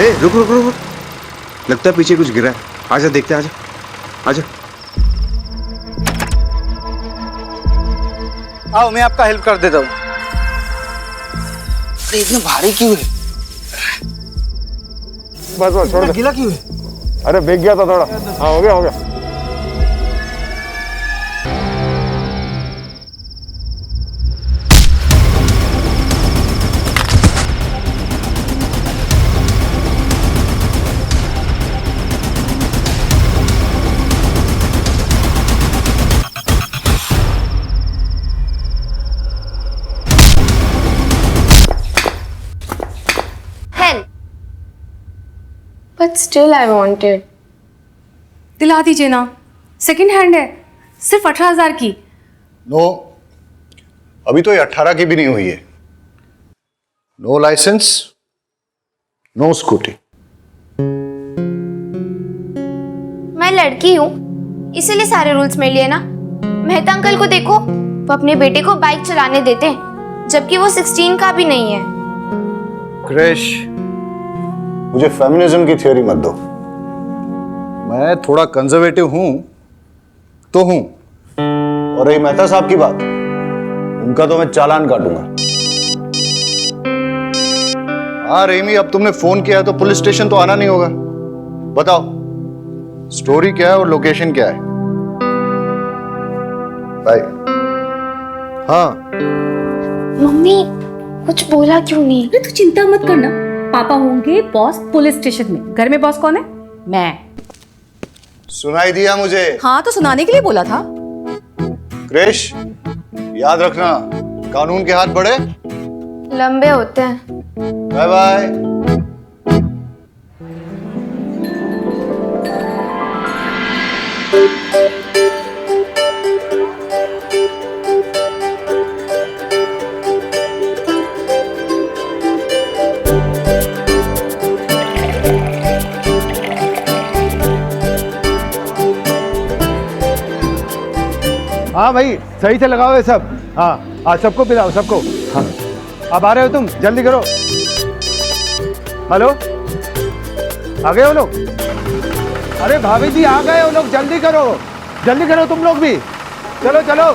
ए रुक रुक रुक, लगता है पीछे कुछ गिरा है। आजा देखते हैं, आजा आजा। आओ मैं आपका हेल्प कर देता हूँ। इतना भारी क्यों है? बस बस छोड़ दे। गीला क्यों है? अरे भीग गया था थोड़ा। हाँ हो गया हो गया। But still I wanted. दिला दीजिए ना, सेकंड हैंड है, सिर्फ 18,000 की। नो, अभी तो ये 18 की भी नहीं हुई है। No license, no scooty. मैं लड़की हूँ, इसीलिए सारे रूल्स मेरे लिए ना। मेहता अंकल को देखो, वो अपने बेटे को बाइक चलाने देते हैं, जबकि वो 16 का भी नहीं है। क्रिश, मुझे फेमिनिज्म की थ्योरी मत दो। मैं थोड़ा कंजर्वेटिव हूं तो हूं, और रही मेहता साहब की बात, उनका तो मैं चालान काटूंगा। हाँ रेमी, अब तुमने फोन किया है तो पुलिस स्टेशन तो आना नहीं होगा। बताओ स्टोरी क्या है और लोकेशन क्या है? बाय। हाँ मम्मी कुछ बोला क्यों नहीं? अरे तू चिंता मत करना, पापा होंगे बॉस पुलिस स्टेशन में। घर में बॉस कौन है? मैं। सुनाई दिया मुझे। हाँ तो सुनाने के लिए बोला था। क्रिश, याद रखना कानून के हाथ बड़े लंबे होते हैं। Bye bye. हाँ भाई सही से लगाओ ये सब। हाँ हाँ सबको पिलाओ सबको। हाँ अब आ रहे हो तुम, जल्दी करो। हेलो, आ गए हो लोग? अरे भाभी जी आ गए हो लोग, जल्दी करो तुम लोग भी। चलो चलो।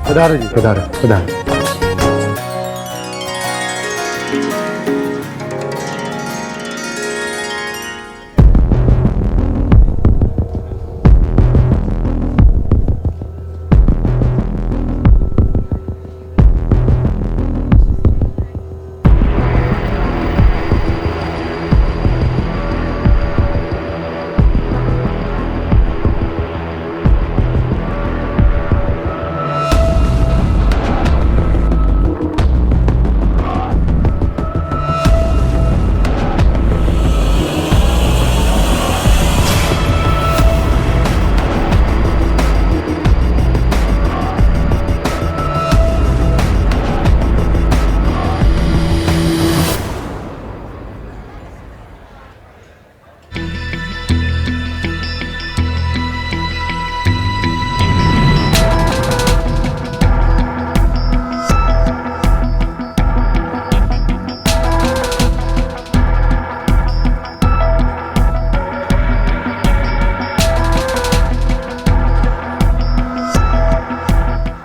पधारो जी, पधारो पधारो।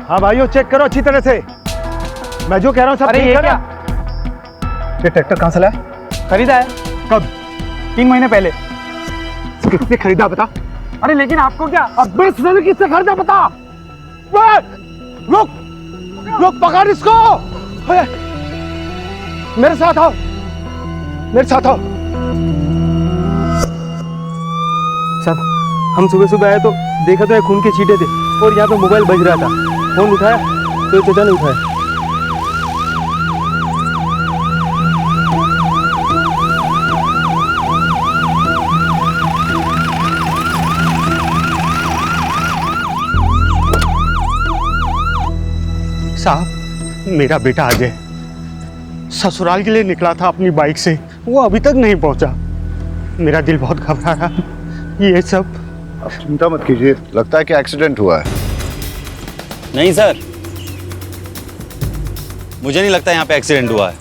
हाँ भाइयों चेक करो अच्छी तरह से, मैं जो कह रहा हूँ सब। अरे ये क्या? ये ट्रैक्टर कहाँ से लाया? खरीदा है। कब? 3 महीने पहले। किसने खरीदा बता? अरे लेकिन आपको क्या? अब किससे खरीदा बता? रुक रुक, पकड़ इसको। मेरे साथ आओ, मेरे साथ आओ। साहब हम सुबह सुबह आए तो देखा तो खून के छींटे थे और यहाँ पे मोबाइल बज रहा था। फोन उठाया तो चाचा ने उठाया। साहब मेरा बेटा अजय ससुराल के लिए निकला था अपनी बाइक से, वो अभी तक नहीं पहुंचा। मेरा दिल बहुत घबरा रहा। ये सब आप चिंता मत कीजिए, लगता है कि एक्सीडेंट हुआ है। नहीं सर, मुझे नहीं लगता यहाँ पे एक्सीडेंट हुआ है।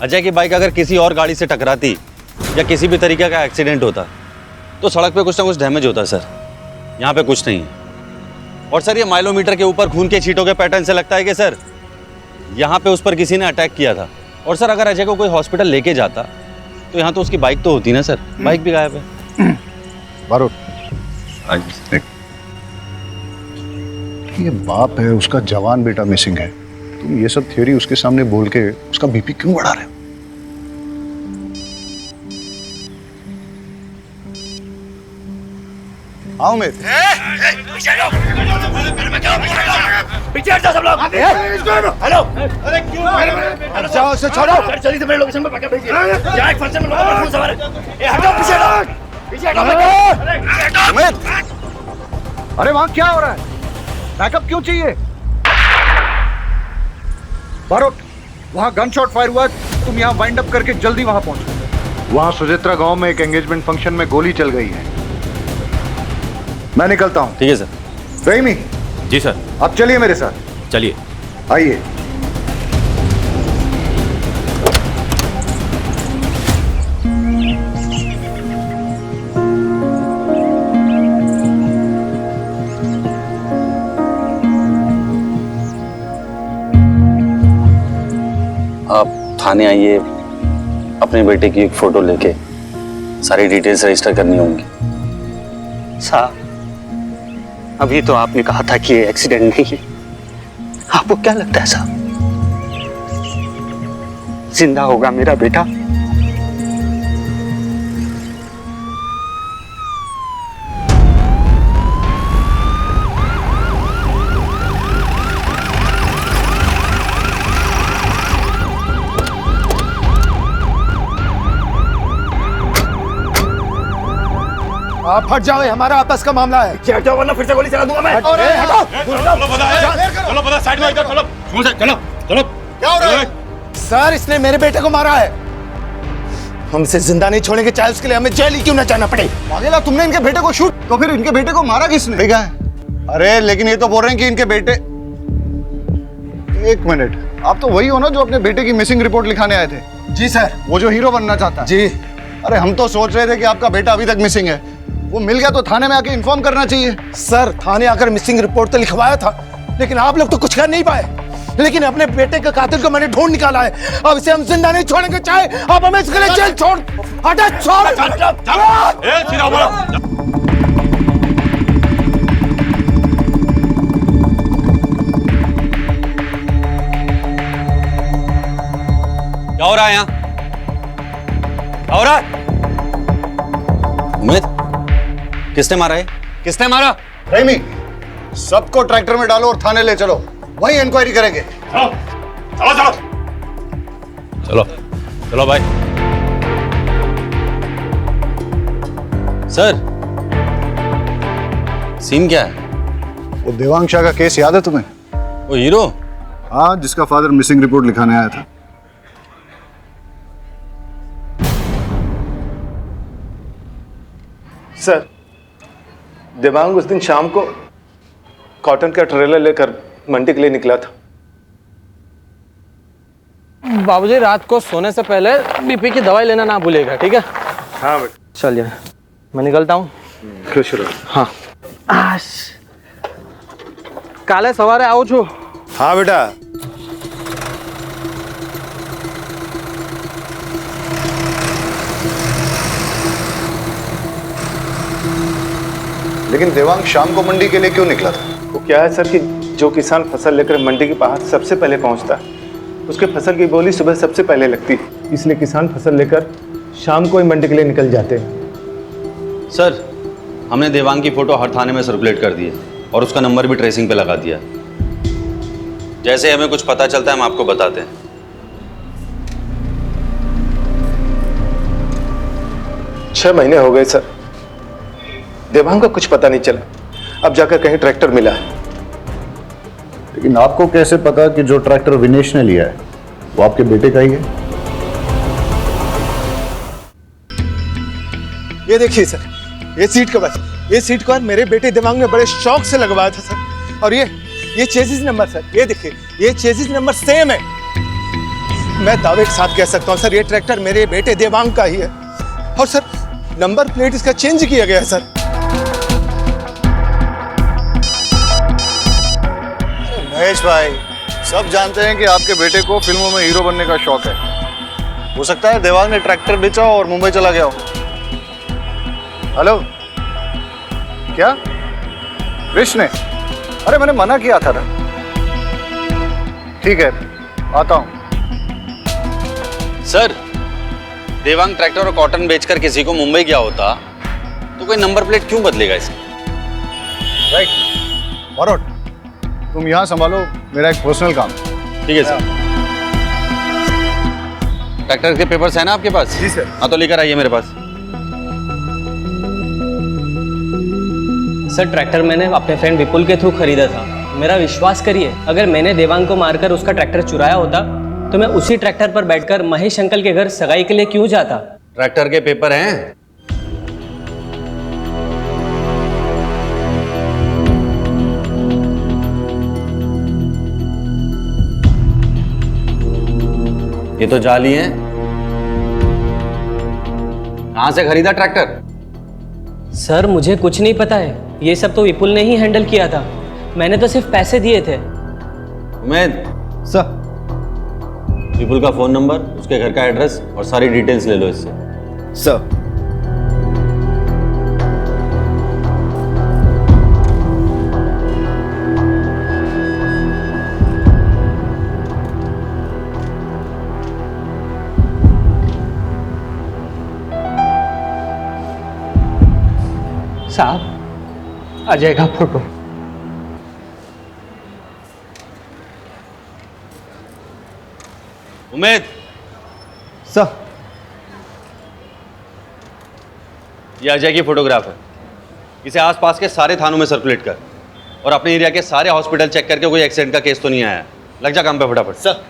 अजय की बाइक अगर किसी और गाड़ी से टकराती या किसी भी तरीके का एक्सीडेंट होता तो सड़क पे कुछ ना कुछ डैमेज होता सर। यहाँ पे कुछ नहीं है। और सर ये माइलोमीटर के ऊपर खून के छींटों के पैटर्न से लगता है कि सर यहाँ पे उस पर किसी ने अटैक किया था। और सर अगर अजय को कोई हॉस्पिटल लेके जाता तो यहाँ तो उसकी बाइक तो होती ना सर, बाइक भी गायब है। बारूद, ये बाप है, उसका जवान बेटा मिसिंग है, तुम ये सब थ्योरी उसके सामने बोल के उसका बीपी क्यों बढ़ा रहे हो? आओ मेरे पीछे हट जाओ सब लोग। हेलो, अरे क्यों जाओ उसे छोड़ो। जल्दी से मेरे लोकेशन पे पकड़ भेजिए। यहाँ एक फंक्शन में लोगों का खून सवार है। ये हटाओ, पीछे हटाओ, पीछे हटाओ। अरे वहां क्या हो रहा है? बैकअप क्यों चाहिए? बारूद, वहां गन शॉट फायर हुआ, तुम यहाँ वाइंड अप करके जल्दी वहां पहुंचो। वहां सुजित्रा गांव में एक एंगेजमेंट फंक्शन में गोली चल गई है। मैं निकलता हूं। ठीक है सर। रहीमी, जी सर। आप चलिए मेरे साथ। चलिए। आइए। आप थाने आइए, अपने बेटे की एक फोटो लेके सारी डिटेल्स रजिस्टर करनी होंगी। साहब, अभी तो आपने कहा था कि ये एक्सीडेंट नहीं है। आपको क्या लगता है साहब, जिंदा होगा मेरा बेटा? आप हट जाओ, हमारा आपस का मामला है। हट जाओ वरना फिर से गोली चला दूंगा मैं। हटो। चलो पता साइड में चलो, चलो चलो। क्या हो रहा है? सर, इसने मेरे बेटे को मारा है। हम इसे जिंदा नहीं छोड़ेंगे, चाहे उसके लिए हमें जेल ही क्यों न जाना पड़े। अगेला, तुमने इनके बेटे को शूट, तो फिर इनके बेटे को मारा किसने? ठीक है। अरे लेकिन ये तो बोल रहे हैं कि इनके बेटे। एक मिनट, आप तो वही हो ना जो अपने बेटे की मिसिंग रिपोर्ट लिखाने आए थे? जी सर। वो जो हीरो बनना चाहता है? जी। अरे हम तो सोच रहे थे कि आपका बेटा अभी तक मिसिंग है, वो मिल गया तो थाने में आके इन्फॉर्म करना चाहिए। सर, थाने आकर मिसिंग रिपोर्ट तो लिखवाया था, लेकिन आप लोग तो कुछ कर नहीं पाए। लेकिन अपने बेटे के कातिल को मैंने ढूंढ निकाला है। अब इसे हम जिंदा नहीं छोड़ेंगे, चाहे आप हमें इसके लिए जेल छोड़। हटा, छोड़। क्या हो रहा है यहाँ? क्या हो रहा है? उमेद, किसने मारा है? किसने मारा? रहीमी, सबको ट्रैक्टर में डालो और थाने ले चलो, वहीं इंक्वायरी करेंगे। चलो चलो चलो चलो भाई। सर, सीन क्या है? वो देवांग शाह का केस याद है तुम्हें? वो हीरो? हाँ, जिसका फादर मिसिंग रिपोर्ट लिखाने आया था। सर, देवांग उस दिन शाम को कॉटन का ट्रेलर लेकर मंडी के लिए निकला था। बाबूजी, रात को सोने से पहले बीपी की दवाई लेना ना भूलेगा, ठीक है? हाँ बेटा। चलिए, मैं निकलता हूँ। खुश रहो। हाँ। काले सवारे आओ छो। हाँ बेटा। लेकिन देवांग शाम को मंडी के लिए क्यों निकला था? वो क्या है सर कि जो किसान फसल लेकर मंडी के बाहर सबसे पहले पहुंचता है, उसके फसल की बोली सुबह सबसे पहले लगती है, इसलिए किसान फसल लेकर शाम को ही मंडी के लिए निकल जाते हैं। सर, हमने देवांग की फोटो हर थाने में सर्कुलेट कर दी है और उसका नंबर भी ट्रेसिंग पे लगा दिया। जैसे हमें कुछ पता चलता है हम आपको बताते हैं। छह महीने हो गए सर, देवांग का कुछ पता नहीं चला। अब जाकर कहीं ट्रैक्टर मिला है। लेकिन आपको कैसे पता कि जो ट्रैक्टर विनेश ने लिया है वो आपके बेटे का ही है। ये देखिए सर, ये सीट कवर, ये सीट कवर मेरे बेटे दिमाग में बड़े शौक से लगवाया था सर। और ये चेसिस नंबर सर, ये देखिए, ये चेसिस नंबर सेम है। मैं दावे के साथ कह सकता हूँ सर, ये ट्रैक्टर मेरे बेटे देवांग का ही है। और सर नंबर प्लेट इसका चेंज किया गया है सर। महेश भाई, सब जानते हैं कि आपके बेटे को फिल्मों में हीरो बनने का शौक है। हो सकता है देवांग ने ट्रैक्टर बेचा और मुंबई चला गया हो। हेलो, क्या कृष्ण ने? अरे मैंने मना किया था ना। ठीक है, आता हूं। सर, देवांग ट्रैक्टर और कॉटन बेचकर किसी को मुंबई गया होता तो कोई नंबर प्लेट क्यों बदलेगा इसकी? राइट, बरोट, तुम यहां संभालो, मेरा एक पर्सनल काम। ठीक है सर। ट्रैक्टर के पेपर्स है ना आपके पास? जी सर। हाँ तो लेकर आइए मेरे पास। सर ट्रैक्टर मैंने अपने फ्रेंड विपुल के थ्रू खरीदा था। मेरा विश्वास करिए, अगर मैंने देवांग को मारकर उसका ट्रैक्टर चुराया होता तो मैं उसी ट्रैक्टर पर बैठकर महेश अंकल के घर सगाई के लिए क्यों जाता? ट्रैक्टर के पेपर हैं? ये तो जाली हैं। कहां से खरीदा ट्रैक्टर? सर मुझे कुछ नहीं पता है, ये सब तो विपुल ने ही हैंडल किया था। मैंने तो सिर्फ पैसे दिए थे। उमेद सर। विपुल का फोन नंबर, उसके घर का एड्रेस और सारी डिटेल्स ले लो इससे। सर। साहब, अजय का फोटो। उमेद। सर। ये अजय की फोटोग्राफ है। इसे आसपास के सारे थानों में सर्कुलेट कर और अपने एरिया के सारे हॉस्पिटल चेक करके कोई एक्सीडेंट का केस तो नहीं आया। लग जा काम पे फटाफट। सर।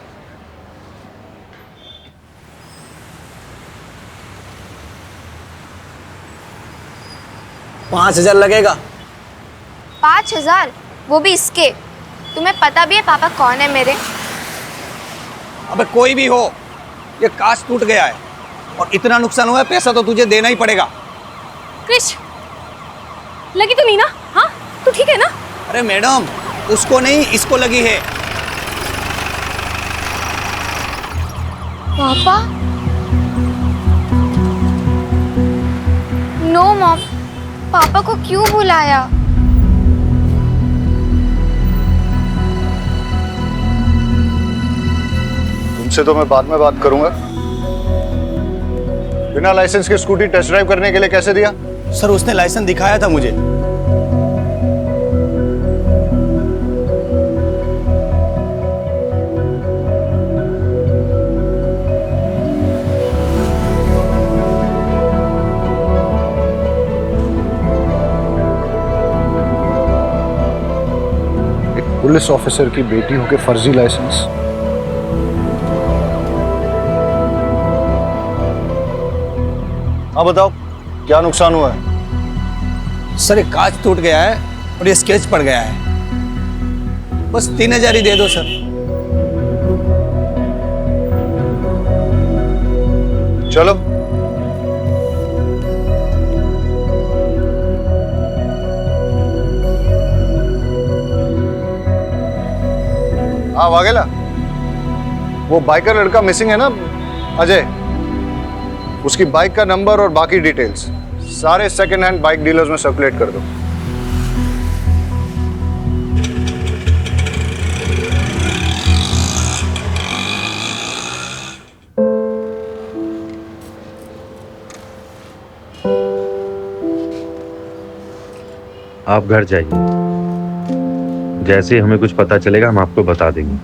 $5,000 लगेगा। 5,000? वो भी इसके? तुम्हें पता भी है पापा कौन है मेरे? अबे कोई भी हो, ये कांच टूट गया है और इतना नुकसान हुआ है, पैसा तो तुझे देना ही पड़ेगा। क्रिश, लगी तो नहीं ना? हाँ, तू ठीक है ना? अरे मैडम, उसको नहीं, इसको लगी है। पापा? नो मॉम, पापा को क्यों बुलाया? तुमसे तो मैं बाद में बात करूंगा। बिना लाइसेंस के स्कूटी टेस्ट ड्राइव करने के लिए कैसे दिया? सर उसने लाइसेंस दिखाया था मुझे। पुलिस ऑफिसर की बेटी होके फर्जी लाइसेंस। हाँ बताओ, क्या नुकसान हुआ है? सर एक कांच टूट गया है और ये स्केच पड़ गया है। बस 3,000 ही दे दो सर। चलो। हाँ वाघेला, वो बाइकर लड़का मिसिंग है ना, अजय, उसकी बाइक का नंबर और बाकी डिटेल्स सारे सेकंड हैंड बाइक डीलर्स में सर्कुलेट कर दो। आप घर जाइए, जैसे ही हमें कुछ पता चलेगा हम आपको बता देंगे।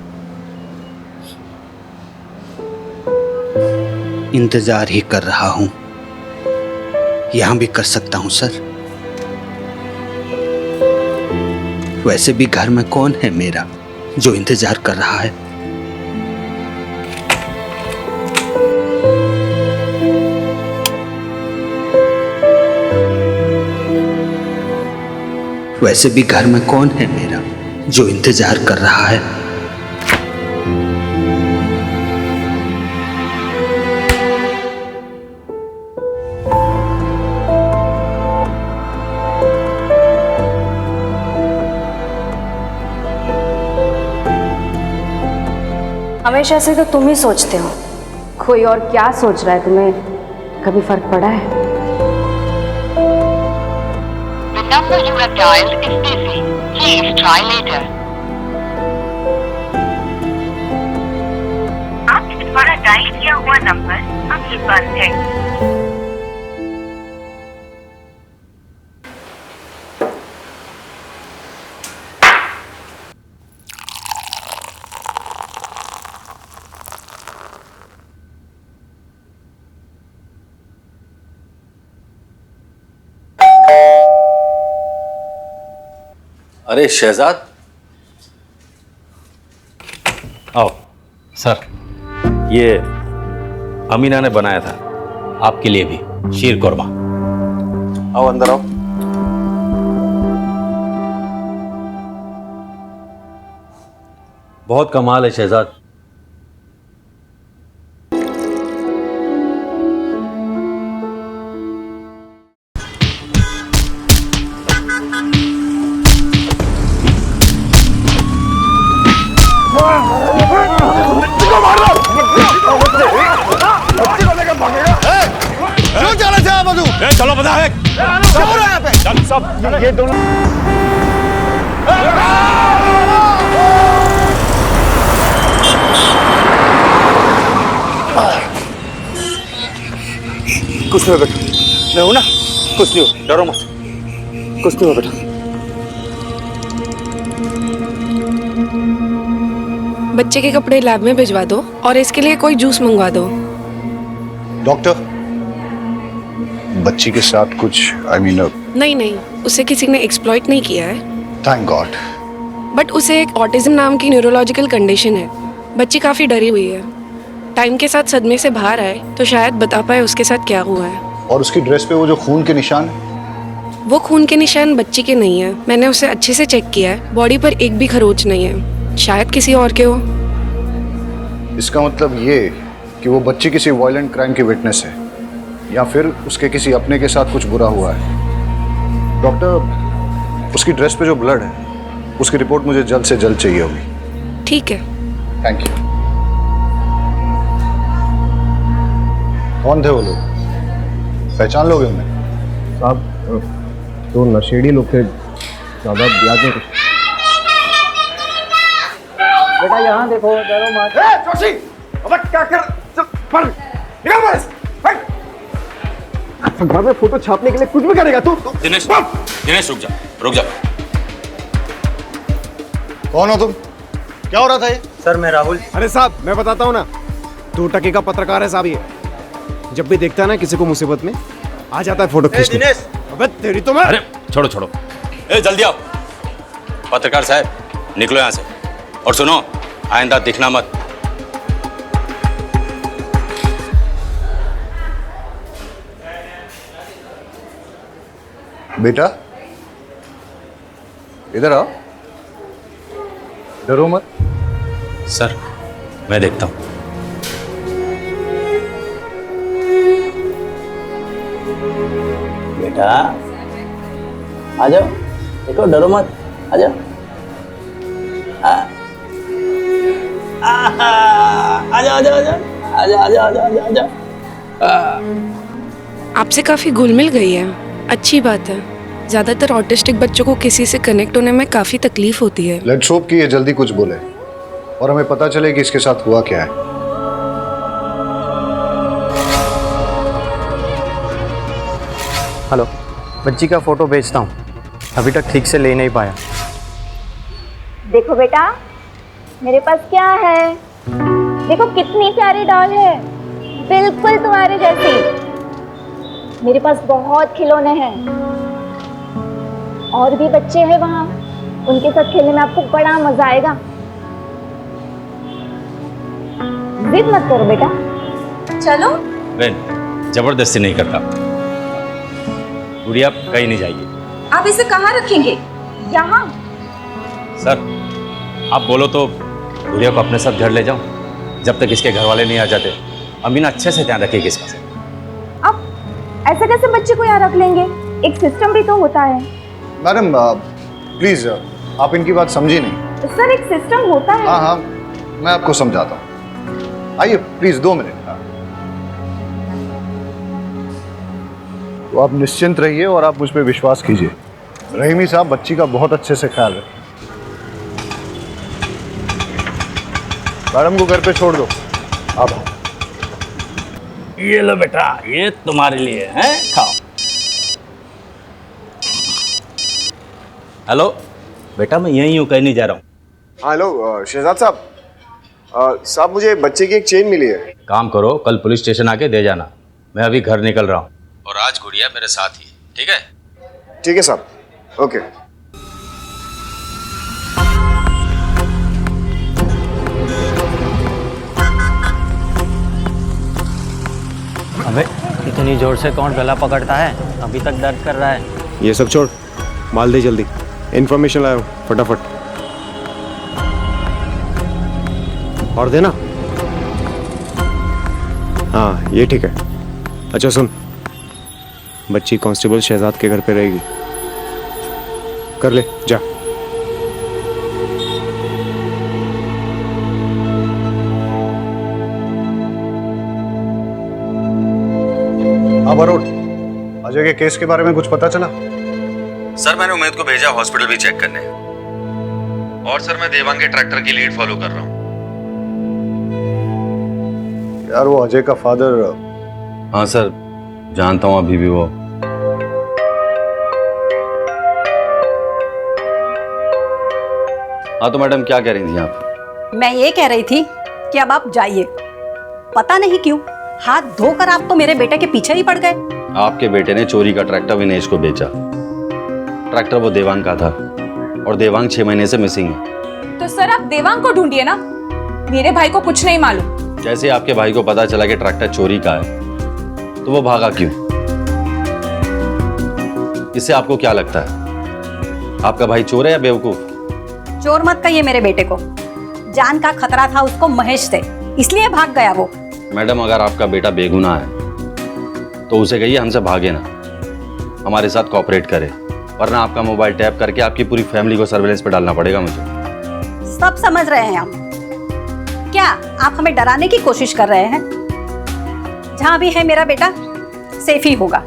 इंतजार ही कर रहा हूं, यहां भी कर सकता हूं सर। वैसे भी घर में कौन है मेरा जो इंतजार कर रहा है? वैसे भी घर में कौन है मेरा जो इंतजार कर रहा है? हमेशा से तो तुम ही सोचते हो, कोई और क्या सोच रहा है तुम्हें कभी फर्क पड़ा है? The number you have dialed is busy. Please try later. आपके द्वारा डायल किया हुआ नंबर अभी बंद है। अरे शहजाद, आओ। सर, ये अमीना ने बनाया था आपके लिए भी शीर कोरमा। आओ अंदर आओ। बहुत कमाल है शहजाद। चलो बता है चल सब ये दोनों कुछ नहीं हो बेटा, मैं हूं ना, कुछ नहीं हो, डरो मत, कुछ नहीं हो बेटा। बच्चे के कपड़े लैब में भिजवा दो और इसके लिए कोई जूस मंगवा दो। डॉक्टर, बच्ची के साथ कुछ नहीं नहीं, उसे किसी ने एक्सप्लॉइट नहीं किया है। Thank God. बट उसे एक ऑटिज्म नाम की न्यूरोलॉजिकल कंडीशन है। बच्ची काफी डरी हुई है। टाइम के साथ सदमे से बाहर आए तो शायद बता पाए उसके साथ क्या हुआ है। और उसकी ड्रेस पे वो जो खून के निशान है? वो खून के निशान बच्ची के नहीं है। मैंने उसे अच्छे से चेक किया है। बॉडी पर एक भी खरोच नहीं है। शायद किसी और के हो। इसका मतलब ये कि वो बच्ची किसी वायलेंट क्राइम की विटनेस है या फिर उसके किसी अपने के साथ कुछ बुरा हुआ है। डॉक्टर, उसकी ड्रेस पे जो ब्लड है उसकी रिपोर्ट मुझे जल्द से जल्द चाहिए होगी। ठीक है। Thank you. कौन थे वो लोग, पहचान लोगे उन्हें? साहब, तो नशेड़ी लोग थे, ज़्यादा याद नहीं कुछ। बेटा यहाँ देखो, डरो मत। जोशी, अब क्या कर? चल, पर निकल बाहर से। घर में फोटो छापने के लिए कुछ भी करेगा तू? दिनेश, दिनेश रुक जा, रुक जा। कौन हो तुम? क्या हो रहा था ये? सर, मैं राहुल। अरे साहब, मैं बताता हूँ ना, 2 टके का पत्रकार है साहब ये। जब भी देखता है ना किसी को मुसीबत में, आ जाता है फोटो खींचने। दिनेश, अबे तेरी तो मैं। अरे छोड़ो छोड़ो, ए जल्दी आओ। पत्रकार साहब, निकलो यहाँ से। और सुनो, आइंदा दिखना मत। बेटा इधर आओ, डरो मत। सर, मैं देखता हूँ। बेटा आ जाओ, देखो डरो मत, आ जाओ। आ जाओ, आ जाओ, आ जाओ, आ जाओ, आ जाओ, आ जाओ, आ जाओ। आपसे काफी घुल मिल गई है, अच्छी बात है। ज्यादातर ऑटिस्टिक बच्चों को किसी से कनेक्ट होने में काफी तकलीफ होती है। लेट्स होप कि ये जल्दी कुछ बोले और हमें पता चले कि इसके साथ हुआ क्या है। हेलो, बच्ची का फोटो भेजता हूँ, अभी तक ठीक से ले नहीं पाया। देखो बेटा, मेरे पास क्या है, देखो कितनी प्यारी डॉल है, बिल्कुल तुम्हारे जैसी। मेरे पास बहुत खिलौने हैं, और भी बच्चे हैं वहाँ, उनके साथ खेलने में आपको बड़ा मजा आएगा। जिद मत करो बेटा, चलो। बहन, जबरदस्ती नहीं करता। गुड़िया कहीं नहीं जाएगी। आप इसे कहाँ रखेंगे? यहाँ? सर आप बोलो तो गुड़िया को अपने साथ घर ले जाऊं जब तक इसके घर वाले नहीं आ जाते। अमीना अच्छे से ध्यान रखेगी इसका। अब ऐसे कैसे बच्चे को यहाँ रख लेंगे? एक सिस्टम भी तो होता है। मैडम प्लीज आप इनकी बात समझी नहीं। सर एक सिस्टम होता है। हाँ हाँ मैं आपको समझाता हूँ, आइए प्लीज 2 मिनट। तो आप निश्चिंत रहिए और आप मुझ पर विश्वास कीजिए। रहीमी साहब बच्ची का बहुत अच्छे से ख्याल रखें। मैडम को घर पे छोड़ दो। आप ये लो बेटा, ये तुम्हारे लिए है, खाओ। हेलो बेटा, मैं यहीं हूँ, कहीं नहीं जा रहा हूँ। हेलो शहजाद साहब, साहब मुझे बच्चे की एक चेन मिली है। काम करो, कल पुलिस स्टेशन आके दे जाना। मैं अभी घर निकल रहा हूँ और आज गुड़िया मेरे साथ ही, ठीक है? ठीक है साहब, ओके। अबे इतनी जोर से कौन गला पकड़ता है? अभी तक दर्द कर रहा है। ये सब छोड़, माल दे जल्दी। इन्फॉर्मेशन लाओ फटाफट। और देना। हाँ ये ठीक है। अच्छा सुन, बच्ची कांस्टेबल शहजाद के घर पे रहेगी। कर ले जा। हाँ वरुण, अजय के केस के बारे में कुछ पता चला? सर मैंने उमेद को भेजा हॉस्पिटल भी चेक करने, और सर मैं देवांग के ट्रैक्टर की लीड फॉलो कर रहा हूँ। यार वो अजय का फादर। हाँ सर जानता हूँ अभी भी वो। हाँ तो मैडम क्या कह रही थी आप? मैं ये कह रही थी कि अब आप जाइए। पता नहीं क्यों हाथ धोकर आप तो मेरे बेटे के पीछे ही पड़ गए। आपके बेटे ने चोरी का ट्रैक्टर विनेश को बेचा। ट्रैक्टर वो देवांग का था और देवांग 6 महीने से मिसिंग है। तो सर आप देवांग को ढूंढिए ना, मेरे भाई को कुछ नहीं मालूम। जैसे आपके भाई को पता चला कि ट्रैक्टर चोरी का है तो वो भागा क्यों? इससे आपको क्या लगता है, आपका भाई चोर है या बेवकूफ? चोर मत कहिए मेरे बेटे को, जान का खतरा था उसको महेश से, इसलिए भाग गया वो। मैडम अगर आपका बेटा बेगुनाह है तो उसे कहिए हमसे भागे ना, हमारे साथ कोऑपरेट करे, वरना आपका मोबाइल टैप करके आपकी पूरी फैमिली को सर्विलेंस पे डालना पड़ेगा मुझे। सब समझ रहे हैं हम। क्या आप हमें डराने की कोशिश कर रहे हैं? जहां भी है मेरा बेटा सेफ ही होगा।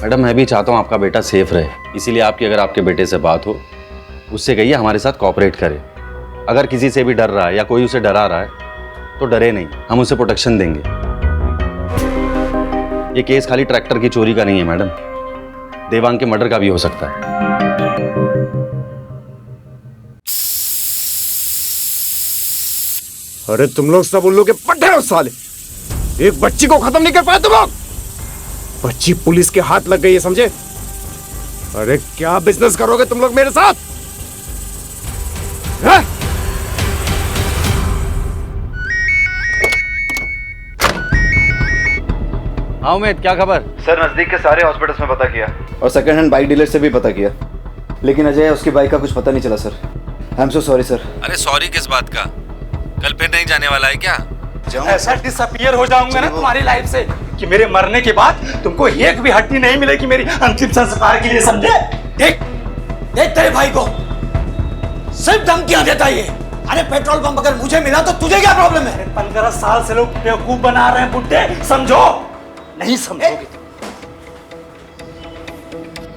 मैडम मैं भी चाहता हूँ आपका बेटा सेफ रहे, इसीलिए आपकी अगर आपके बेटे से बात हो उससे कहिए हमारे साथ कोऑपरेट करे। अगर किसी से भी डर रहा है या कोई उसे डरा रहा है तो डरे नहीं, हम उसे प्रोटेक्शन देंगे। ये केस खाली ट्रैक्टर की चोरी का नहीं है मैडम, देवांग के मर्डर का भी हो सकता है। अरे तुम लोग सब उल्लू के पट्टे हो साले, एक बच्ची को खत्म नहीं कर पाए तुम लोग। बच्ची पुलिस के हाथ लग गई है समझे? अरे क्या बिजनेस करोगे तुम लोग मेरे साथ? है? हाँ उमेद क्या खबर? सर नजदीक के सारे हॉस्पिटल्स में पता किया और सेकंड हैंड बाइक डीलर से भी पता किया, लेकिन अजय उसकी बाइक का कुछ पता नहीं चला sir. I am so sorry sir. अरे सॉरी किस बात का? कल फिर नहीं जाने वाला है क्या? ऐसा डिसअपियर हो जाऊंगा ना तुम्हारी लाइफ से कि मेरे मरने के बाद तुमको एक भी हड्डी नहीं मिलेगी मेरी अंतिम संस्कार के लिए, समझे? देख देख तेरे भाई को सिर्फ धमकियां देता ये। अरे पेट्रोल पंप अगर मुझे मिला तो तुझे क्या प्रॉब्लम है? 15 साल से लोग बेवकूफ बना रहे हैं बुड्ढे, समझो? नहीं समझोगे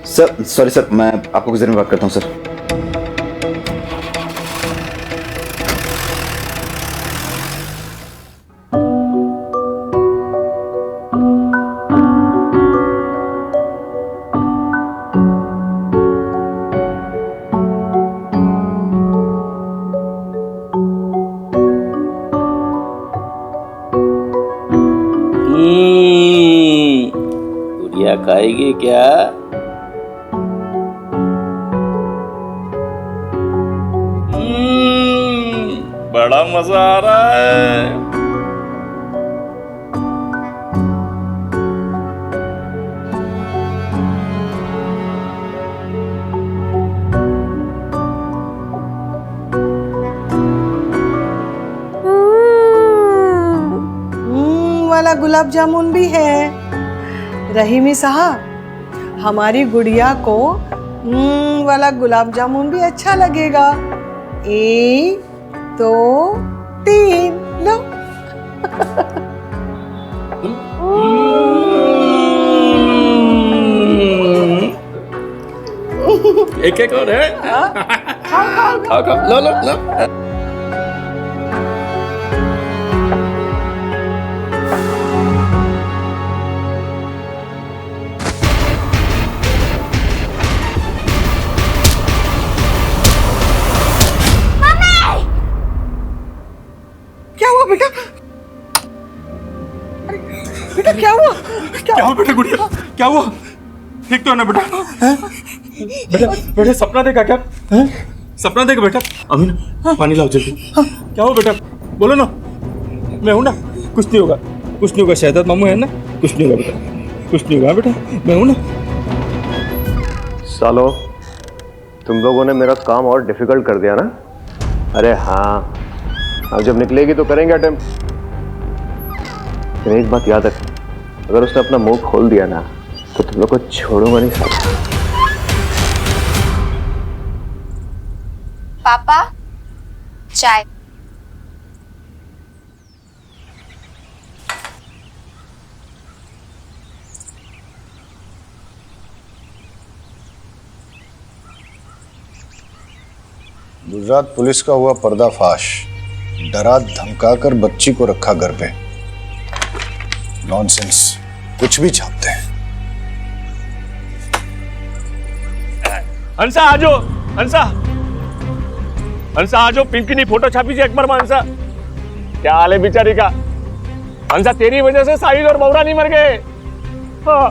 सर। सॉरी सर, मैं आपको कुछ देर में बात करता हूँ सर। गुड़िया खाएगी क्या? बड़ा मजा आ रहा है। वाला गुलाब जामुन भी है। रहीमी साहब, हमारी गुड़िया को वाला गुलाब जामुन भी अच्छा लगेगा। 1 2 3 लो। एक एक और है। खाओ खाओ, लो लो लो। क्या हुआ बेटा? बेटा क्या हुआ? क्या हुआ बेटा? गुड़िया क्या हुआ? ठीक तो है ना बेटा? बेटा बेटा सपना देखा क्या? सपना देखा बेटा? अमीन पानी लाओ जल्दी। क्या हुआ बेटा? बोलो ना। मैं हूं ना, कुछ नहीं होगा, कुछ नहीं होगा। शहजाद मामू है ना, कुछ नहीं होगा बेटा, कुछ नहीं होगा बेटा, मैं हूं ना। सालो, तुम लोगों ने मेरा काम और डिफिकल्ट कर दिया ना। अरे हाँ, अब जब निकलेगी तो करेंगे अटेम्प्ट। लेकिन एक बात याद रख, अगर उसने अपना मुंह खोल दिया ना तो तुम लोग को छोड़ूंगा नहीं साला। पापा चाय। गुजरात पुलिस का हुआ पर्दाफाश। डरा धमकाकर बच्ची को रखा घर पे। नॉनसेंस, कुछ भी छापते हैं। हंसा आजो, हंसा हंसा आजो, पिंकी फोटो छापी थी अकबर में। हंसा क्या हाल है बेचारी का? हंसा तेरी वजह से साहिल और बौरा नहीं मर गए। हाँ।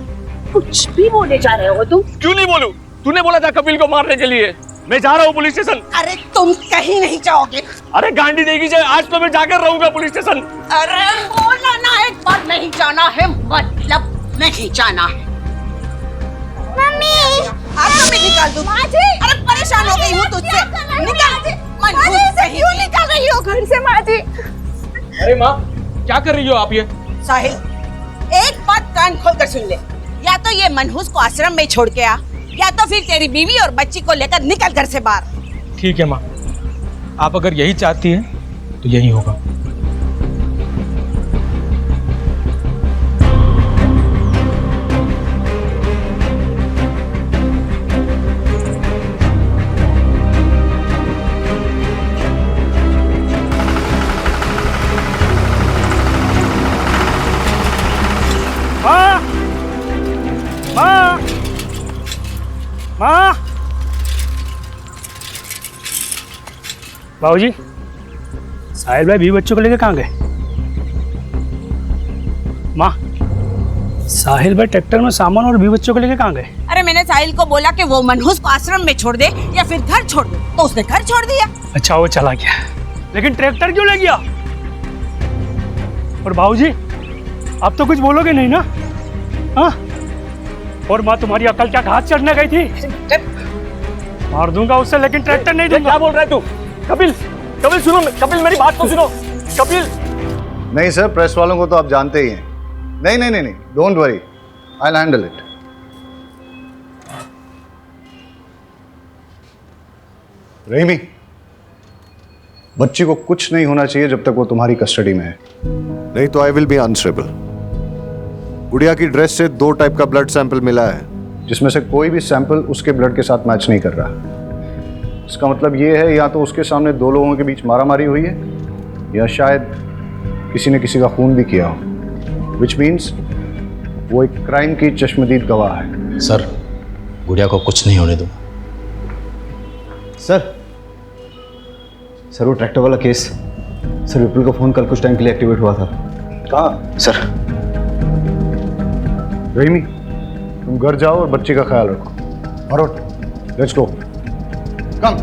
कुछ भी बोले जा रहे हो तुम? क्यों नहीं बोलूं? तूने बोला था कपिल को मारने के लिए। मैं जा रहा हूँ पुलिस स्टेशन। अरे तुम कहीं नहीं जाओगे। अरे गांडी देगी जाए, आज तो मैं जाकर रहूंगा पुलिस स्टेशन। अरे बोला ना एक बार, नहीं जाना है मतलब नहीं जाना है। मम्मी आपको मैं निकाल दूं। माँ जी, अरे परेशान हो गई हूँ तुझसे। निकाल। क्यों निकाल रही हो घर से माँ जी? अरे माँ क्या कर रही हो आप ये? साहिल, एक बात कान खोलकर सुन ले। या तो ये मनहूस को आश्रम में छोड़ के आ, या तो फिर तेरी बीवी और बच्ची को लेकर निकल घर से बाहर। ठीक है माँ, आप अगर यही चाहती हैं तो यही होगा। माँ, माँ, माँ। बाबूजी, साहिल भाई भी बच्चों को लेकर कहाँ गए? माँ, साहिल भाई ट्रैक्टर में सामान और भी बच्चों को लेकर कहाँ गए? अरे मैंने साहिल को बोला कि वो मनहूस को आश्रम में छोड़ दे या फिर घर छोड़ दे, तो उसने घर छोड़ दिया। अच्छा वो चला गया, लेकिन ट्रैक्टर क्यों ले गया? और बाबूजी, आप तो कुछ बोलोगे नहीं ना? हाँ? और माँ तुम्हारी अकल क्या घास चढ़ने गई थी? मार दूंगा उससे, लेकिन ट्रैक्टर नहीं दूंगा। क्या बोल रहा है तू? कपिल, कपिल सुनो, कपिल मेरी बात तो सुनो। कपिल। नहीं सर, प्रेस वालों को तो आप जानते ही हैं। नहीं नहीं नहीं नहीं, don't worry, I will handle it. Rahimi, बच्ची को कुछ नहीं होना चाहिए जब तक वो तुम्हारी कस्टडी में है, नहीं तो आई विल बी आंसरेबल। गुड़िया की ड्रेस से 2 टाइप का ब्लड सैंपल मिला है, जिसमें से कोई भी सैंपल उसके ब्लड के साथ मैच नहीं कर रहा। इसका मतलब ये है या तो उसके सामने 2 लोगों के बीच मारामारी हुई है, या शायद किसी ने किसी का खून भी किया हो, विच मीन्स वो एक क्राइम की चश्मदीद गवाह है। सर, गुड़िया को कुछ नहीं होने दो। सर वो ट्रैक्टर वाला केस, सर विपुल का फोन कल कुछ टाइम के लिए एक्टिवेट हुआ था। कहाँ? सर। रहीमी, तुम घर जाओ और बच्चे का ख्याल रखो। भरोट, लेट्स गो। कम।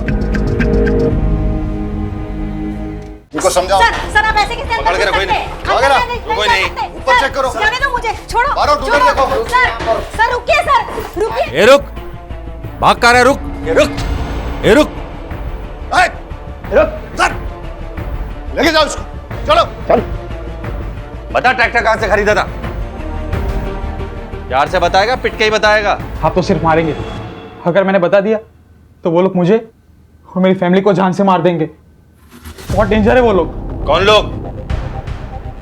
इनको समझाओ। सर आप ऐसे कैसे पकड़ के रखो इन्हें। वगैरह कोई नहीं, ऊपर चेक करो। जाने दो मुझे, छोड़ो। भरोट उधर देखो। सर रुकिए, सर रुकिए। ए रुक, भाग कर रहा है, रुक, रुक, ए रुक, रुक, सर लेके जाओ इसको, चलो चल। बता ट्रैक्टर कहां से खरीदा था? प्यार से बताएगा, पिट के ही बताएगा? आप तो सिर्फ मारेंगे। अगर मैंने बता दिया तो वो लोग मुझे और मेरी फैमिली को जान से मार देंगे। बहुत डेंजर है वो लोग। कौन लोग?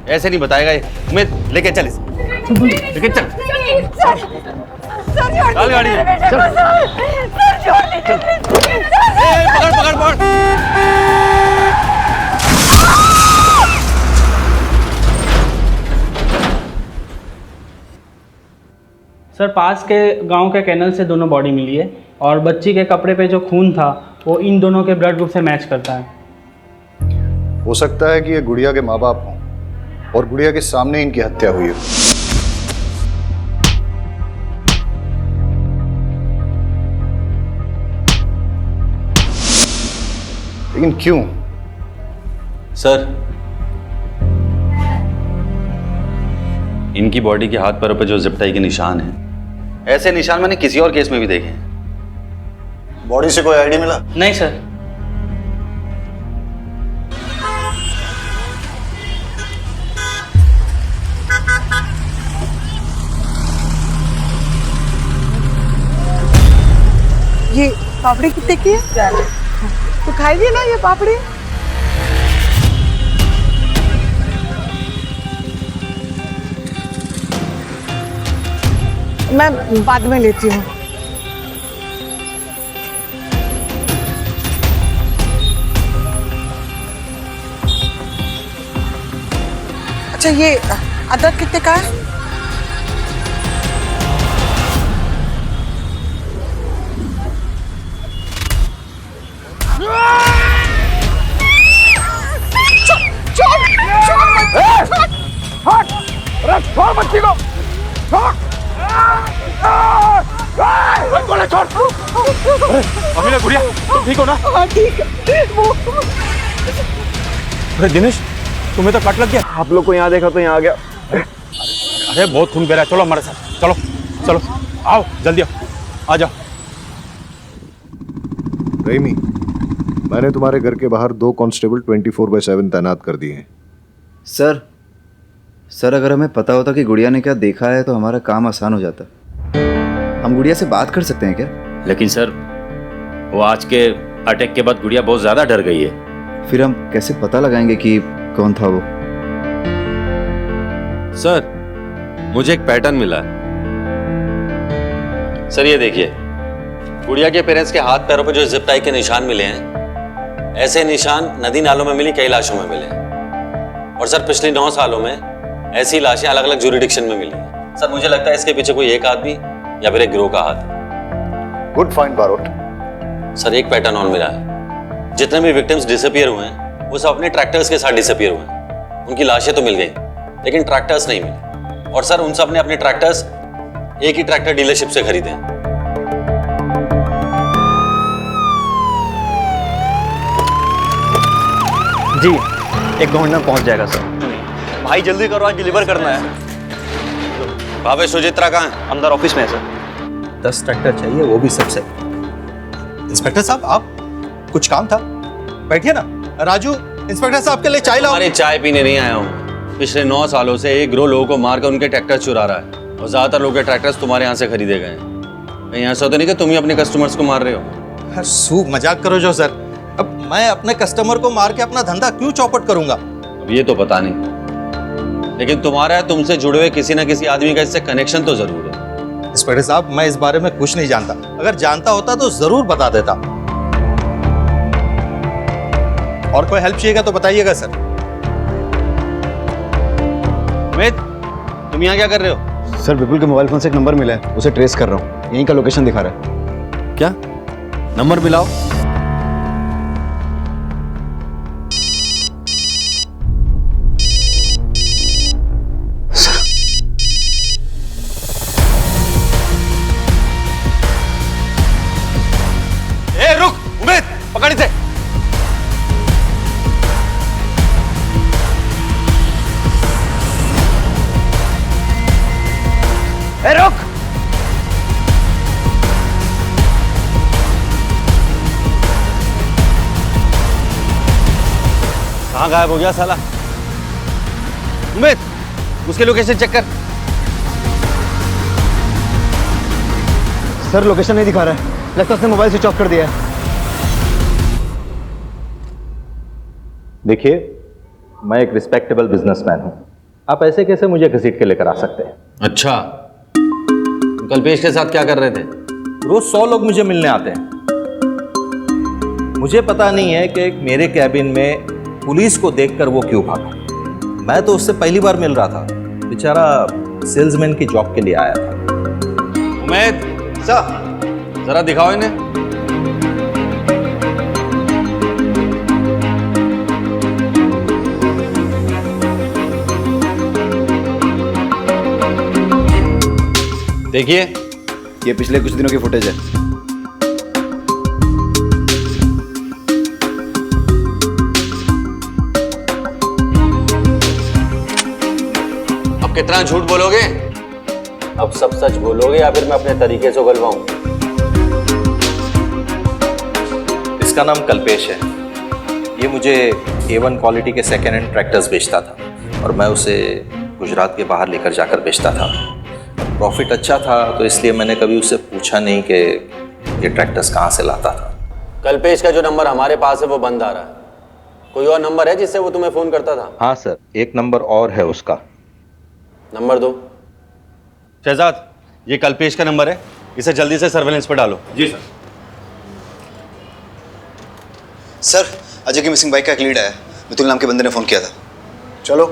ऐसे नहीं बताएगा ये। उमेद, लेके चल इसे। लेके चल। चल गाड़ी में। चल। पकड़ पकड़ पकड़। सर पास के गांव के कैनल से दोनों बॉडी मिली है और बच्ची के कपड़े पे जो खून था वो इन दोनों के ब्लड ग्रुप से मैच करता है। हो सकता है कि ये गुड़िया के माँ बाप हों और गुड़िया के सामने इनकी हत्या हुई हो। लेकिन क्यों? सर, इनकी बॉडी के हाथ पैरों पर जो जिप्टाई के निशान हैं, ऐसे निशान मैंने किसी और केस में भी देखे हैं। बॉडी से कोई आईडी मिला? नहीं सर। ये पापड़ी कितने की है? तो खाएगी ना ये पापड़ी? मैं बाद में लेती हूँ। अच्छा ये अदरक कितने का है? छोड़ बच्ची को, छोड़। अमीना, गुड़िया, तुम ठीक हो ना? हाँ ठीक है। अरे दिनेश, तुम्हें तो कट लग गया। आप लोग को यहाँ देखा तो यहाँ आ गया। अरे बहुत खून बह रहा है, चलो हमारे साथ। चलो चलो, आओ जल्दी आओ, आ जाओ। रहीमी, मैंने तुम्हारे घर के बाहर 2 कांस्टेबल 24/7 तैनात कर दिए हैं। सर अगर हमें पता होता कि गुड़िया ने क्या देखा है तो हमारा काम आसान हो जाता। हम गुड़िया से बात कर सकते हैं क्या? लेकिन सर, वो आज के अटैक के बाद गुड़िया बहुत ज्यादा डर गई है। फिर हम कैसे पता लगाएंगे कि कौन था वो? सर, मुझे एक पैटर्न मिला है। सर ये देखिए, गुड़िया के पेरेंट्स के हाथ पैरों पर जो जिप टाई के निशान मिले हैं, ऐसे निशान नदी नालों में मिली कई लाशों में मिले हैं। और सर पिछले 9 सालों में ऐसी लाशें अलग अलग ज्यूरिडिक्शन में मिली हैं। सर मुझे लगता है इसके पीछे कोई एक आदमी या फिर एक गिरोह का हाथ है। Good find Barot. सर एक पैटर्न और मिला है। जितने भी विक्टिम्स डिसअपियर हुए हैं वो सब अपने ट्रैक्टर्स के साथ डिसअपियर हुए हैं। उनकी लाशें तो मिल गई लेकिन ट्रैक्टर्स नहीं मिले। और सर उन सब ने अपने ट्रैक्टर्स एक ही ट्रैक्टर डीलरशिप से खरीदे हैं। जी 1-2 मिनट में पहुंच जाएगा सर। भाई जल्दी करो, आज डिलीवर करना है। भावे सुचित्रा कहाँ है? अंदर ऑफिस में है सर। 10 ट्रैक्टर चाहिए, वो भी सबसे। इंस्पेक्टर साहब, आप कुछ काम था? बैठिए ना। राजू, इंस्पेक्टर साहब के लिए चाय लाओ। अरे चाय पीने नहीं आया हूँ। पिछले 9 सालों से एक गिरोह लोगों को मारकर उनके ट्रैक्टर चुरा रहा है और ज्यादातर लोगों के ट्रैक्टर्स तुम्हारे यहाँ से खरीदे गए हैं। कहीं ऐसा तो नहीं कि तुम ही अपने कस्टमर्स को मार रहे हो? सूख मजाक करो जो सर। अब मैं अपने कस्टमर को मार के अपना धंधा क्यों चौपट करूंगा? अब ये तो पता नहीं, लेकिन तुम्हारा तुमसे जुड़े हुए किसी ना किसी आदमी का इससे कनेक्शन तो जरूर है। इंस्पेक्टर साहब, मैं इस बारे में कुछ नहीं जानता। अगर जानता होता तो जरूर बता देता। और कोई हेल्प चाहिएगा तो बताइएगा सर। अमित, तुम यहाँ क्या कर रहे हो? सर विपुल के मोबाइल फोन से एक नंबर मिला है, उसे ट्रेस कर रहा हूँ। यहीं का लोकेशन दिखा रहा है। क्या नंबर मिलाओ? पकड़ इसे। रुक। कहाँ गायब हो गया साला? उमेद, उसके लोकेशन चेक कर। सर लोकेशन नहीं दिखा रहा है, लगता है उसने मोबाइल स्विच ऑफ कर दिया है। देखिए, मैं एक रिस्पेक्टेबल बिजनेसमैन हूं, आप ऐसे कैसे मुझे घसीट के लेकर आ सकते हैं? अच्छा, कल्पेश के साथ क्या कर रहे थे? रोज 100 लोग मुझे मिलने आते हैं। मुझे पता नहीं है कि मेरे कैबिन में पुलिस को देखकर वो क्यों भागा। मैं तो उससे पहली बार मिल रहा था, बेचारा सेल्समैन की जॉब के लिए आया था। उमेद सर, जरा दिखाओ इन्हें। देखिए, ये पिछले कुछ दिनों की फुटेज है। अब कितना झूठ बोलोगे? अब सब सच बोलोगे या फिर मैं अपने तरीके से उगलवाऊं? इसका नाम कल्पेश है। ये मुझे A1 क्वालिटी के सेकेंड हैंड ट्रैक्टर्स बेचता था और मैं उसे गुजरात के बाहर लेकर जाकर बेचता था। प्रॉफिट अच्छा था तो इसलिए मैंने कभी उससे पूछा नहीं कि ये ट्रैक्टर्स कहाँ से लाता था। कल्पेश का जो नंबर हमारे पास है वो बंद आ रहा है। कोई और नंबर है जिससे वो तुम्हें फोन करता था? हाँ सर, एक नंबर और है उसका। नंबर दो। शहजाद, ये कल्पेश का नंबर है, इसे जल्दी से सर्वेलेंस पर डालो। जी सर। सर, अजय की मिसिंग बाइक का एक लीड आया, मितुल नाम के बंदे ने फोन किया था। चलो।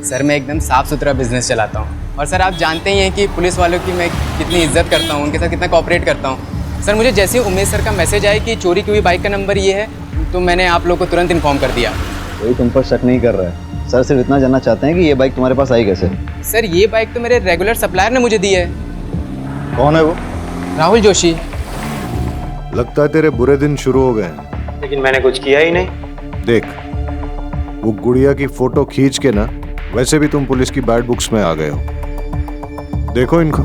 सर, मैं एकदम साफ सुथरा बिजनेस चलाता हूँ और सर आप जानते ही हैं कि पुलिस वालों की मैं कितनी इज्जत करता हूँ, उनके साथ कितना कोऑपरेट करता हूँ। सर, मुझे जैसे ही उमेश सर का मैसेज आया कि चोरी की हुई बाइक का नंबर ये है, तो मैंने आप लोग को तुरंत इन्फॉर्म कर दिया। कोई तुम पर शक नहीं कर रहा है, सर सिर्फ इतना जानना चाहते हैं कि ये बाइक तुम्हारे पास आई कैसे? सर, ये बाइक तो मेरे रेगुलर सप्लायर ने मुझे दी है। कौन है वो? राहुल जोशी। लगता है तेरे बुरे दिन शुरू हो गए हैं। लेकिन मैंने कुछ किया ही नहीं। देख, वो गुड़िया की फोटो खींच के ना, वैसे भी तुम पुलिस की बैड बुक्स में आ गए हो। देखो इनको।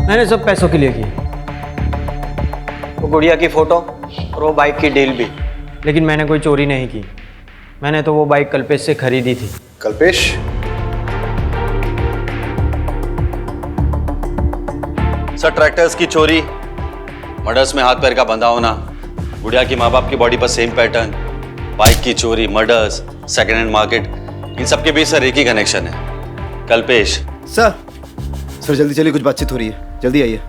मैंने सब पैसों के लिए की, वो गुड़िया की फोटो और वो बाइक की डील भी। लेकिन मैंने कोई चोरी नहीं की, मैंने तो वो बाइक कल्पेश से खरीदी थी। कल्पेश? सर, ट्रैक्टर्स की चोरी, मर्डर्स में हाथ पैर का बंधा होना, गुड़िया की माँ बाप की बॉडी पर सेम पैटर्न, बाइक की चोरी, मर्डर्स, सेकेंड हैंड मार्केट, इन सबके बीच सर एक ही कनेक्शन है, कल्पेश। सर जल्दी चलिए, कुछ बातचीत हो रही है, जल्दी आइए।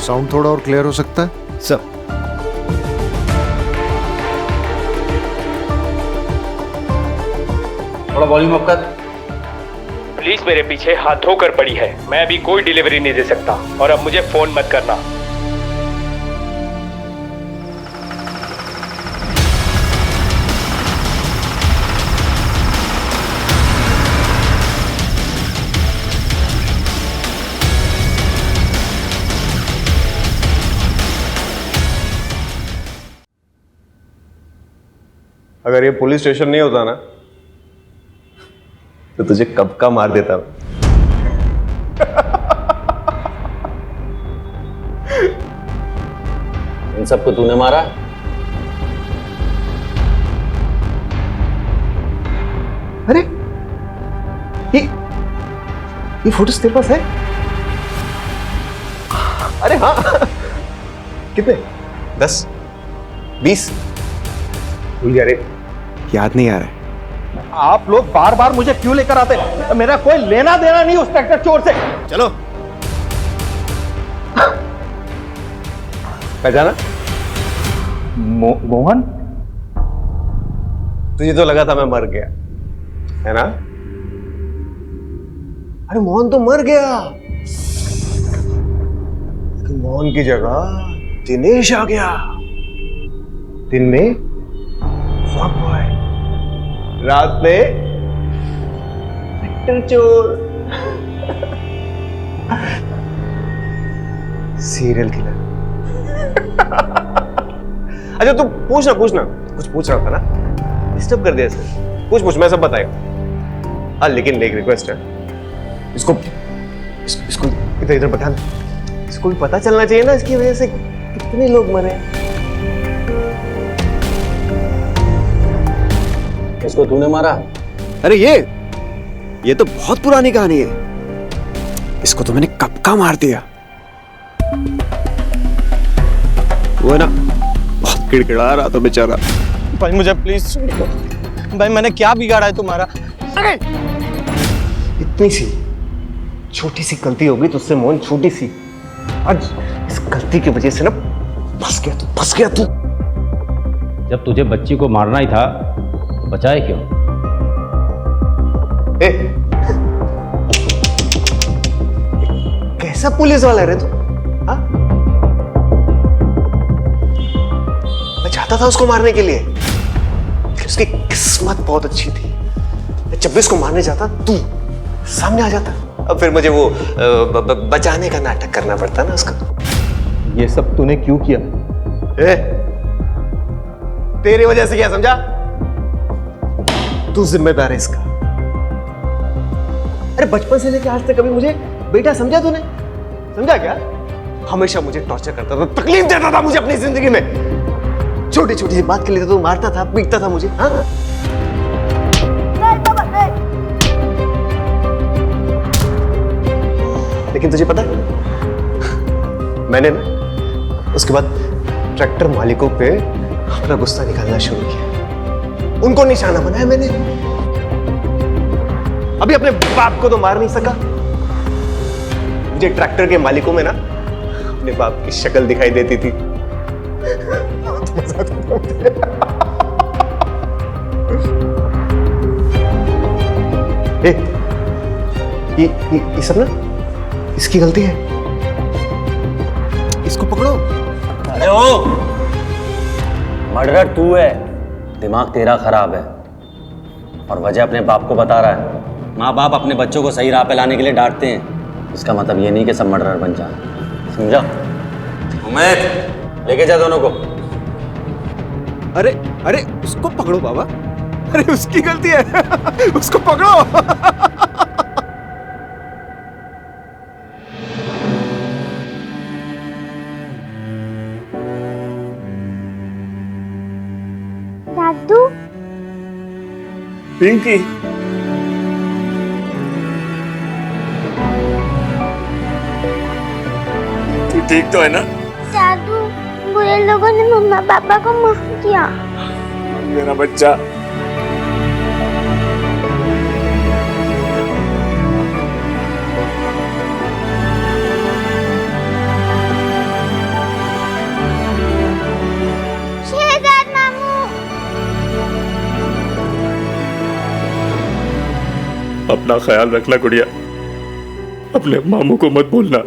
साउंड थोड़ा और क्लियर हो सकता है? सर, थोड़ा वॉल्यूम अप कर। पुलिस मेरे पीछे हाथ धोकर पड़ी है, मैं अभी कोई डिलीवरी नहीं दे सकता और अब मुझे फोन मत करना। अगर ये पुलिस स्टेशन नहीं होता ना, तो तुझे कब का मार देता। इन सबको तूने मारा? अरे ये फोटोज तेरे पास है? अरे हाँ। कितने? 10 20? भूल गया रे, याद नहीं आ रहा है। आप लोग बार बार मुझे क्यों लेकर आते? मेरा कोई लेना देना नहीं उस ट्रैक्टर चोर से। चलो। पहचाना? मोहन? तुझे तो लगा था मैं मर गया, है ना? अरे मोहन तो मर गया, लेकिन मोहन की जगह दिनेश आ गया। दिन में फ्रॉड बॉय, रात में ट्रैक्टर चोर, सीरियल किलर। अच्छा तू पूछना, कुछ पूछ रहा था ना? डिस्टर्ब कर दिया सर। पूछ मैं सब बताएगा। लेकिन एक रिक्वेस्ट है, इसको इधर इधर बैठा दे। इसको भी पता चलना चाहिए ना इसकी वजह से कितने लोग मरे। इसको तूने मारा? अरे ये तो बहुत पुरानी कहानी है। इसको तो मैंने कब का मार दिया। वो है ना, बहुत किड़किड़ा रहा था बेचारा। भाई मुझे प्लीज, भाई मैंने क्या बिगाड़ा है तुम्हारा? इतनी सी छोटी सी गलती हो गई तुझसे मोहन, छोटी सी। आज इस गलती की वजह से ना फंस गया तू। जब तुझे बच्ची को मारना ही था तो बचाए क्यों? कैसा पुलिस वाला है रे तू? हाँ? मैं चाहता था उसको मारने के लिए, उसकी किस्मत बहुत अच्छी थी। जब भी उसको मारने जाता तू सामने आ जाता, अब फिर मुझे वो बचाने का नाटक करना पड़ता ना उसका। ये सब तूने क्यों किया? तेरी वजह से क्या समझा? तू जिम्मेदार है इसका। अरे बचपन से लेकर आज तक कभी मुझे बेटा समझा तूने? समझा क्या? हमेशा मुझे टॉर्चर करता था, तकलीफ देता था मुझे अपनी जिंदगी में। छोटी छोटी सी बात के लिए तो मारता था, पीटता था मुझे। हाँ? लेकिन तुझे पता है, मैंने ना उसके बाद ट्रैक्टर मालिकों पे अपना गुस्सा निकालना शुरू किया। उनको निशाना बनाया मैंने। अभी अपने बाप को तो मार नहीं सका, मुझे ट्रैक्टर के मालिकों में ना अपने बाप की शक्ल दिखाई देती थी। मजा आता था मुझे। ये सब ना इसकी गलती है। इसको पकड़ो। अरे ओ, मर्डर तू है, दिमाग तेरा खराब है और वजह अपने बाप को बता रहा है। माँ बाप अपने बच्चों को सही राह पे लाने के लिए डांटते हैं, इसका मतलब ये नहीं कि सब मर्डरर बन जाए, समझा? उमेद, लेके जा दोनों को। अरे उसको पकड़ो बाबा। अरे उसकी गलती है। उसको पकड़ो। दादू, पिंकी, तू ठीक तो है ना? दादू, बुरे लोगों ने मम्मा पापा को मार दिया। मेरा बच्चा। शहजाद मामू। अपना ख्याल रखना गुड़िया, अपने मामू को मत भूलना।